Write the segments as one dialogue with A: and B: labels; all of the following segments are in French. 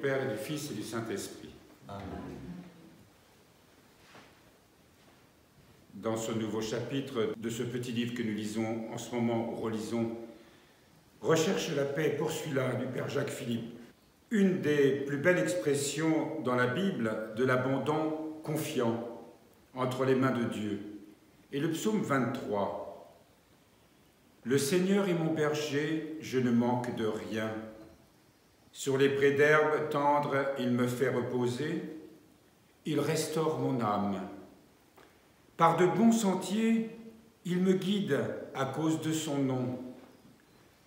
A: Père et du Fils et du Saint-Esprit.
B: Amen.
A: Dans ce nouveau chapitre de ce petit livre que nous lisons en ce moment, relisons « Recherche la paix, poursuis-la » du Père Jacques Philippe. Une des plus belles expressions dans la Bible de l'abandon confiant entre les mains de Dieu. Et le psaume 23. « Le Seigneur est mon berger, je ne manque de rien. Sur les prés d'herbes tendres, il me fait reposer. Il restaure mon âme. Par de bons sentiers, il me guide à cause de son nom.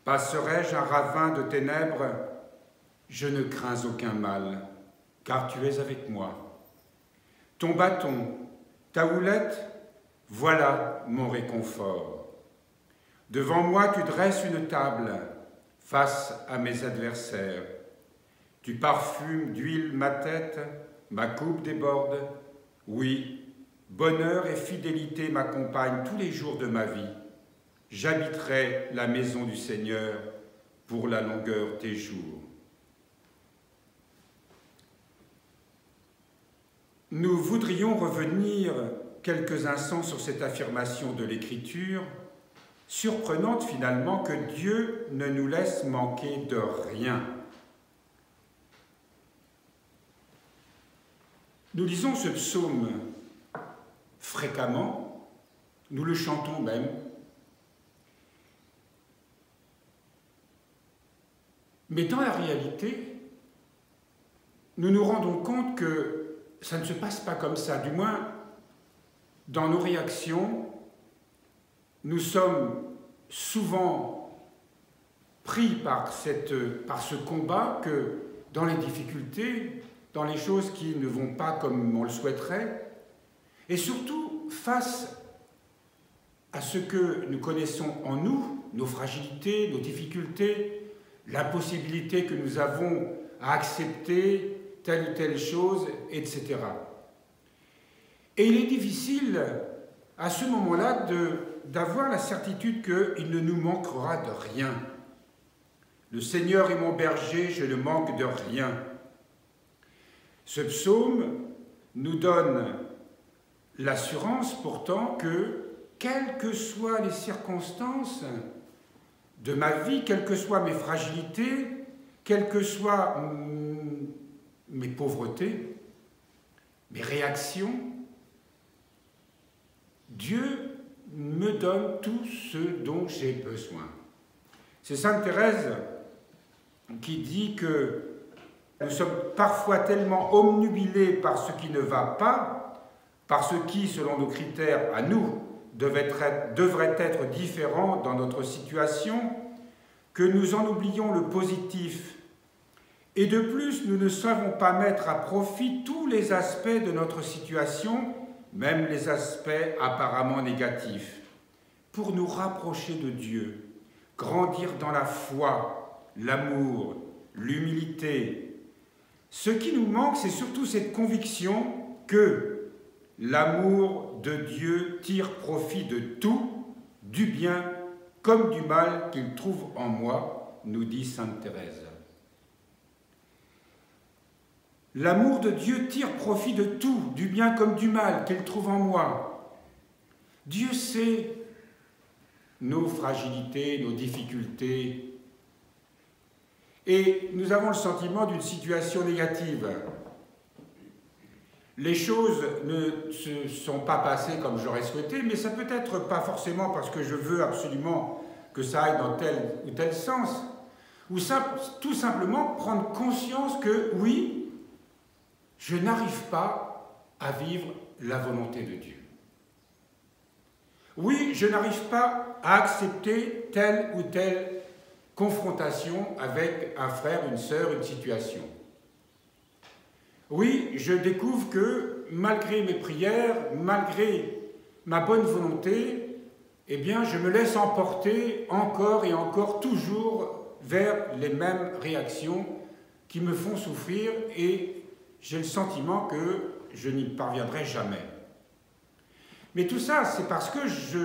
A: Passerai-je un ravin de ténèbres, je ne crains aucun mal, car tu es avec moi. Ton bâton, ta houlette, voilà mon réconfort. Devant moi, tu dresses une table face à mes adversaires. Tu parfumes d'huile ma tête, ma coupe déborde. Oui, bonheur et fidélité m'accompagnent tous les jours de ma vie. J'habiterai la maison du Seigneur pour la longueur des jours. Nous voudrions revenir quelques instants sur cette affirmation de l'Écriture, surprenante finalement que Dieu ne nous laisse manquer de rien. Nous lisons ce psaume fréquemment, nous le chantons même, mais dans la réalité, nous nous rendons compte que ça ne se passe pas comme ça, du moins dans nos réactions, nous sommes souvent pris par ce combat que dans les difficultés, dans les choses qui ne vont pas comme on le souhaiterait, et surtout face à ce que nous connaissons en nous, nos fragilités, nos difficultés, l'impossibilité que nous avons à accepter telle ou telle chose, etc. Et il est difficile à ce moment-là d'avoir la certitude qu'il ne nous manquera de rien. Le Seigneur est mon berger, je ne manque de rien. Ce psaume nous donne l'assurance pourtant que, quelles que soient les circonstances de ma vie, quelles que soient mes fragilités, quelles que soient mes pauvretés, mes réactions, Dieu me donne tout ce dont j'ai besoin. C'est Sainte Thérèse qui dit que nous sommes parfois tellement omnubilés par ce qui ne va pas, par ce qui, selon nos critères à nous, devrait être différent dans notre situation, que nous en oublions le positif. Et de plus, nous ne savons pas mettre à profit tous les aspects de notre situation, même les aspects apparemment négatifs, pour nous rapprocher de Dieu, grandir dans la foi, l'amour, l'humilité. Ce qui nous manque, c'est surtout cette conviction que l'amour de Dieu tire profit de tout, du bien comme du mal qu'il trouve en moi, nous dit Sainte Thérèse. L'amour de Dieu tire profit de tout, du bien comme du mal qu'il trouve en moi. Dieu sait nos fragilités, nos difficultés. Et nous avons le sentiment d'une situation négative. Les choses ne se sont pas passées comme j'aurais souhaité, mais ça peut être pas forcément parce que je veux absolument que ça aille dans tel ou tel sens, ou tout simplement prendre conscience que, oui, je n'arrive pas à vivre la volonté de Dieu. Oui, je n'arrive pas à accepter telle ou telle confrontation avec un frère, une sœur, une situation. Oui, je découvre que malgré mes prières, malgré ma bonne volonté, eh bien, je me laisse emporter encore et encore, toujours vers les mêmes réactions qui me font souffrir et j'ai le sentiment que je n'y parviendrai jamais. Mais tout ça, c'est parce que je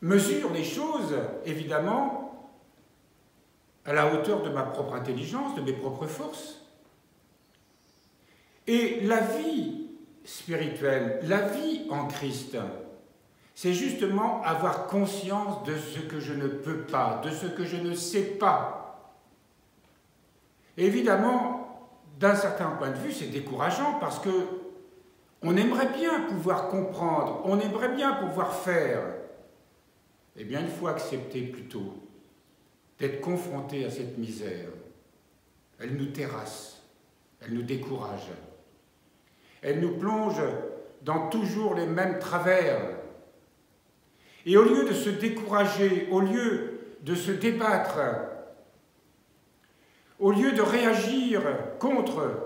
A: mesure les choses, évidemment, à la hauteur de ma propre intelligence, de mes propres forces. Et la vie spirituelle, la vie en Christ, c'est justement avoir conscience de ce que je ne peux pas, de ce que je ne sais pas. Évidemment, d'un certain point de vue, c'est décourageant parce que on aimerait bien pouvoir comprendre, on aimerait bien pouvoir faire. Eh bien, il faut accepter plutôt d'être confronté à cette misère. Elle nous terrasse, elle nous décourage. Elle nous plonge dans toujours les mêmes travers. Et au lieu de se décourager, au lieu de se débattre, au lieu de réagir contre,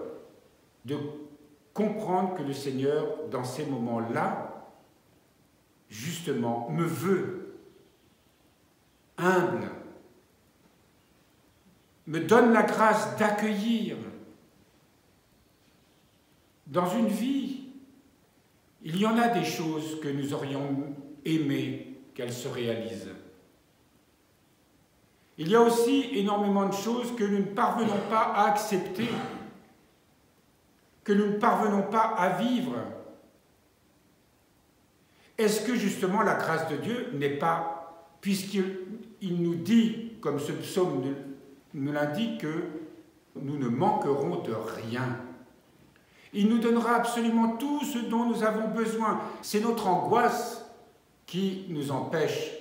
A: de comprendre que le Seigneur, dans ces moments-là, justement, me veut humble, me donne la grâce d'accueillir. Dans une vie, il y en a des choses que nous aurions aimé qu'elles se réalisent. Il y a aussi énormément de choses que nous ne parvenons pas à accepter, que nous ne parvenons pas à vivre. Est-ce que justement la grâce de Dieu n'est pas, puisqu'il nous dit, comme ce psaume nous l'indique, que nous ne manquerons de rien. Il nous donnera absolument tout ce dont nous avons besoin. C'est notre angoisse qui nous empêche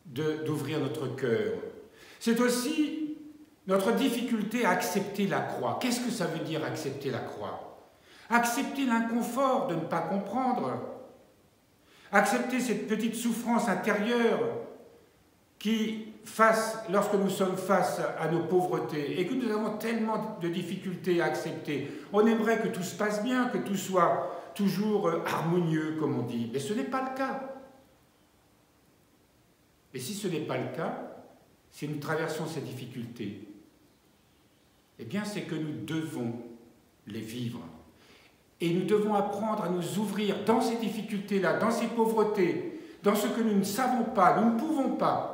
A: d'ouvrir notre cœur. C'est aussi notre difficulté à accepter la croix. Qu'est-ce que ça veut dire accepter la croix? Accepter l'inconfort de ne pas comprendre. Accepter cette petite souffrance intérieure qui, lorsque nous sommes face à nos pauvretés et que nous avons tellement de difficultés à accepter, on aimerait que tout se passe bien, que tout soit toujours harmonieux, comme on dit. Mais ce n'est pas le cas. Et si ce n'est pas le cas, si nous traversons ces difficultés, eh bien c'est que nous devons les vivre. Et nous devons apprendre à nous ouvrir dans ces difficultés-là, dans ces pauvretés, dans ce que nous ne savons pas, nous ne pouvons pas.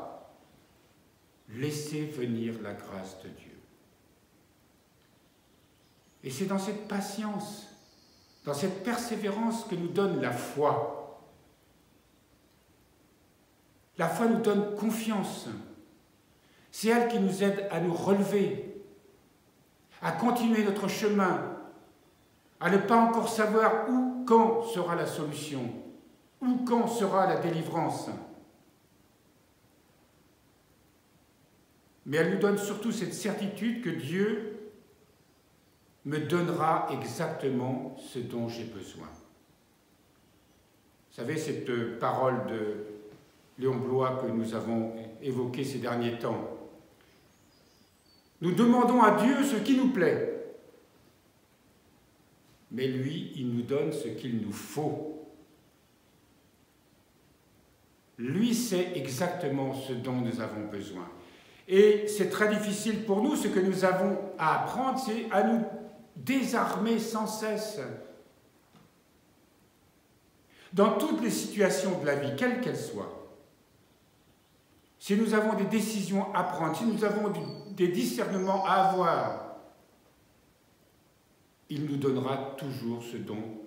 A: Laisser venir la grâce de Dieu. Et c'est dans cette patience, dans cette persévérance que nous donne la foi. La foi nous donne confiance. C'est elle qui nous aide à nous relever, à continuer notre chemin, à ne pas encore savoir où, quand sera la solution, où, quand sera la délivrance. Mais elle nous donne surtout cette certitude que Dieu me donnera exactement ce dont j'ai besoin. Vous savez, cette parole de Léon Bloy que nous avons évoquée ces derniers temps. Nous demandons à Dieu ce qui nous plaît, mais lui, il nous donne ce qu'il nous faut. Lui sait exactement ce dont nous avons besoin. Et c'est très difficile pour nous, ce que nous avons à apprendre, c'est à nous désarmer sans cesse. Dans toutes les situations de la vie, quelles qu'elles soient, si nous avons des décisions à prendre, si nous avons des discernements à avoir, il nous donnera toujours ce dont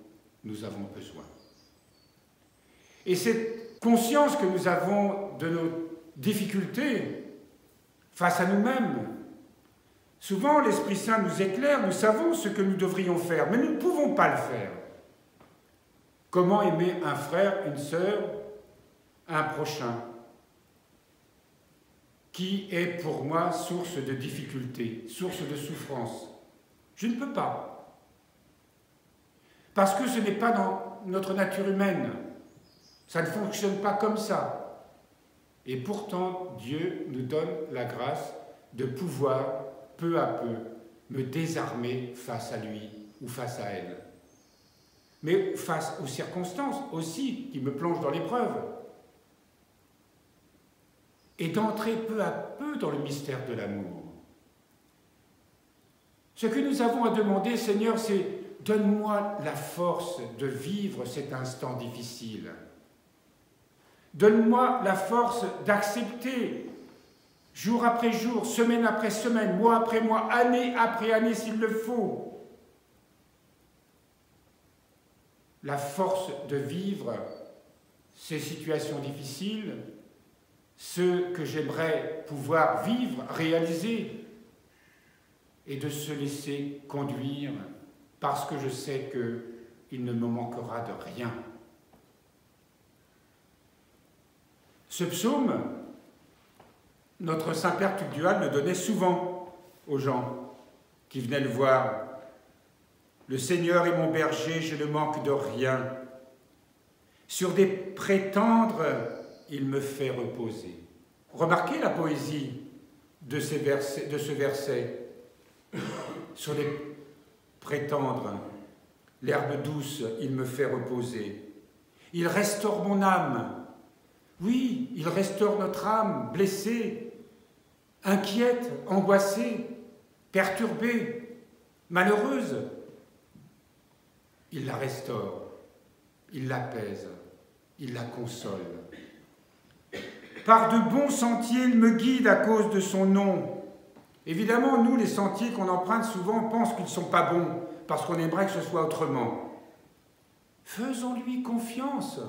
A: nous avons besoin. Et cette conscience que nous avons de nos difficultés, face à nous-mêmes. Souvent, l'Esprit Saint nous éclaire, nous savons ce que nous devrions faire, mais nous ne pouvons pas le faire. Comment aimer un frère, une sœur, un prochain, qui est pour moi source de difficulté, source de souffrance? Je ne peux pas. Parce que ce n'est pas dans notre nature humaine. Ça ne fonctionne pas comme ça. Et pourtant, Dieu nous donne la grâce de pouvoir, peu à peu, me désarmer face à lui ou face à elle. Mais face aux circonstances aussi qui me plongent dans l'épreuve. Et d'entrer peu à peu dans le mystère de l'amour. Ce que nous avons à demander, Seigneur, c'est « Donne-moi la force de vivre cet instant difficile. » Donne-moi la force d'accepter, jour après jour, semaine après semaine, mois après mois, année après année s'il le faut, la force de vivre ces situations difficiles, ce que j'aimerais pouvoir vivre, réaliser, et de se laisser conduire parce que je sais qu'il ne me manquera de rien. Ce psaume, notre Saint-Père Tugdual le donnait souvent aux gens qui venaient le voir. Le Seigneur est mon berger, je ne manque de rien. Sur des prés tendres, il me fait reposer. Remarquez la poésie de ce verset. Sur les prés tendres, l'herbe douce, il me fait reposer. Il restaure mon âme. Oui, il restaure notre âme, blessée, inquiète, angoissée, perturbée, malheureuse. Il la restaure, il l'apaise, il la console. Par de bons sentiers, il me guide à cause de son nom. Évidemment, nous, les sentiers qu'on emprunte souvent, on pense qu'ils ne sont pas bons, parce qu'on aimerait que ce soit autrement. Faisons-lui confiance.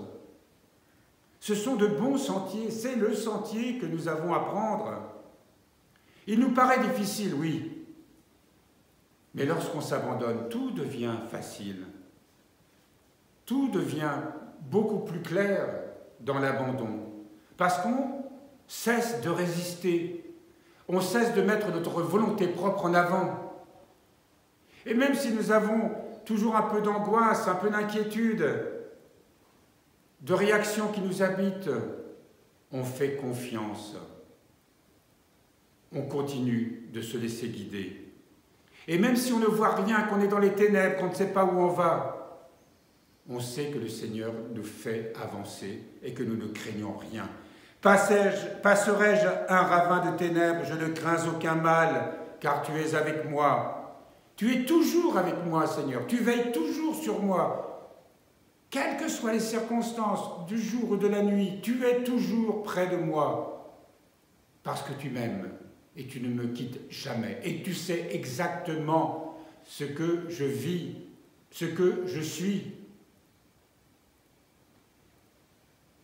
A: Ce sont de bons sentiers, c'est le sentier que nous avons à prendre. Il nous paraît difficile, oui, mais lorsqu'on s'abandonne, tout devient facile. Tout devient beaucoup plus clair dans l'abandon, parce qu'on cesse de résister, on cesse de mettre notre volonté propre en avant. Et même si nous avons toujours un peu d'angoisse, un peu d'inquiétude, de réactions qui nous habitent, on fait confiance. On continue de se laisser guider. Et même si on ne voit rien, qu'on est dans les ténèbres, qu'on ne sait pas où on va, on sait que le Seigneur nous fait avancer et que nous ne craignons rien. Passerai-je un ravin de ténèbres, je ne crains aucun mal, car tu es avec moi. Tu es toujours avec moi, Seigneur. Tu veilles toujours sur moi. Quelles que soient les circonstances du jour ou de la nuit, tu es toujours près de moi, parce que tu m'aimes et tu ne me quittes jamais. Et tu sais exactement ce que je vis, ce que je suis.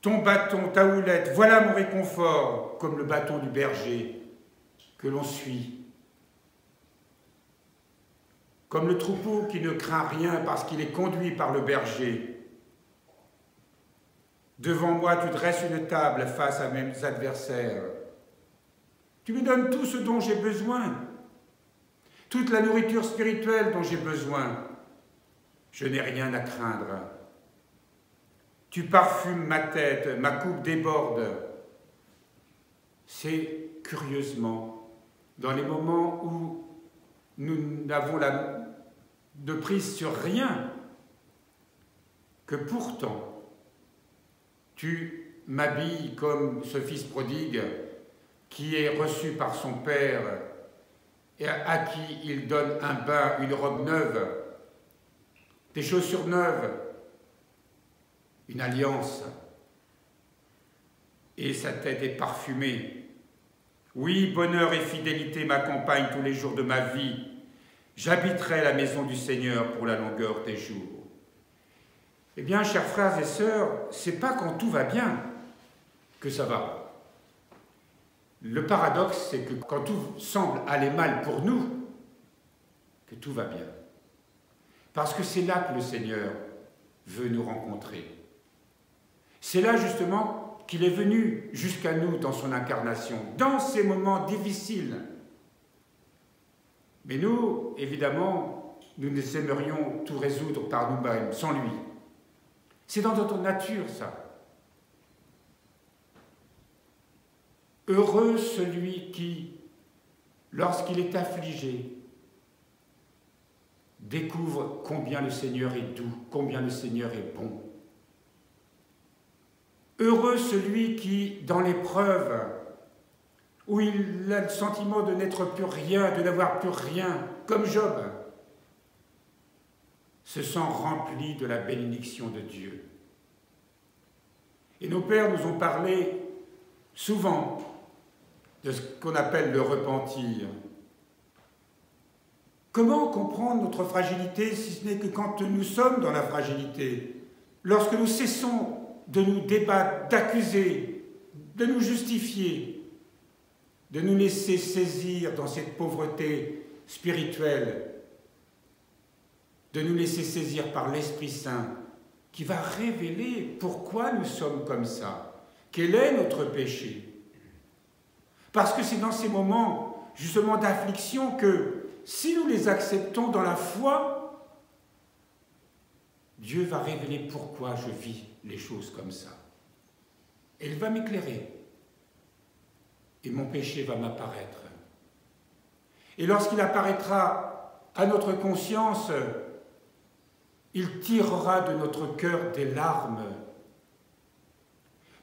A: Ton bâton, ta houlette, voilà mon réconfort, comme le bâton du berger que l'on suit. Comme le troupeau qui ne craint rien parce qu'il est conduit par le berger. Devant moi, tu dresses une table face à mes adversaires. Tu me donnes tout ce dont j'ai besoin, toute la nourriture spirituelle dont j'ai besoin. Je n'ai rien à craindre. Tu parfumes ma tête, ma coupe déborde. C'est curieusement, dans les moments où nous n'avons de prise sur rien, que pourtant, tu m'habilles comme ce fils prodigue qui est reçu par son père et à qui il donne un bain, une robe neuve, des chaussures neuves, une alliance, et sa tête est parfumée. Oui, bonheur et fidélité m'accompagnent tous les jours de ma vie. J'habiterai la maison du Seigneur pour la longueur des jours. Eh bien, chers frères et sœurs, c'est pas quand tout va bien que ça va. Le paradoxe, c'est que quand tout semble aller mal pour nous, que tout va bien. Parce que c'est là que le Seigneur veut nous rencontrer. C'est là, justement, qu'il est venu jusqu'à nous dans son incarnation, dans ces moments difficiles. Mais nous, évidemment, nous aimerions tout résoudre par nous-mêmes, sans lui. C'est dans notre nature, ça. Heureux celui qui, lorsqu'il est affligé, découvre combien le Seigneur est doux, combien le Seigneur est bon. Heureux celui qui, dans l'épreuve, où il a le sentiment de n'être plus rien, de n'avoir plus rien, comme Job, se sent rempli de la bénédiction de Dieu. Et nos pères nous ont parlé souvent de ce qu'on appelle le repentir. Comment comprendre notre fragilité si ce n'est que quand nous sommes dans la fragilité? lorsque nous cessons de nous débattre, d'accuser, de nous justifier, de nous laisser saisir dans cette pauvreté spirituelle, de nous laisser saisir par l'Esprit Saint, qui va révéler pourquoi nous sommes comme ça, quel est notre péché. Parce que c'est dans ces moments, justement, d'affliction que, si nous les acceptons dans la foi, Dieu va révéler pourquoi je vis les choses comme ça. Et il va m'éclairer. Et mon péché va m'apparaître. Et lorsqu'il apparaîtra à notre conscience, il tirera de notre cœur des larmes.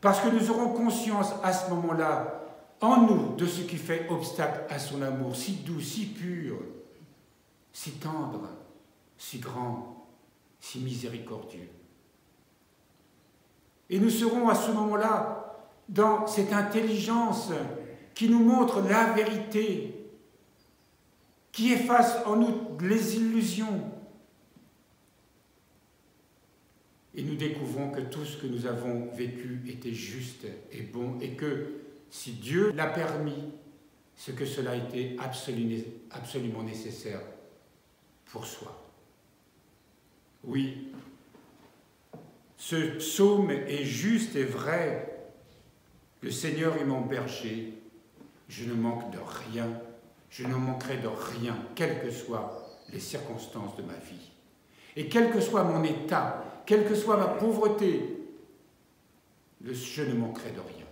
A: Parce que nous aurons conscience à ce moment-là, en nous, de ce qui fait obstacle à son amour, si doux, si pur, si tendre, si grand, si miséricordieux. Et nous serons à ce moment-là dans cette intelligence qui nous montre la vérité, qui efface en nous les illusions. Et nous découvrons que tout ce que nous avons vécu était juste et bon, et que si Dieu l'a permis, c'est que cela a été absolument nécessaire pour soi. Oui, ce psaume est juste et vrai. Le Seigneur est mon berger, je ne manque de rien, je ne manquerai de rien, quelles que soient les circonstances de ma vie. Et quel que soit mon état, quelle que soit ma pauvreté, je ne manquerai de rien.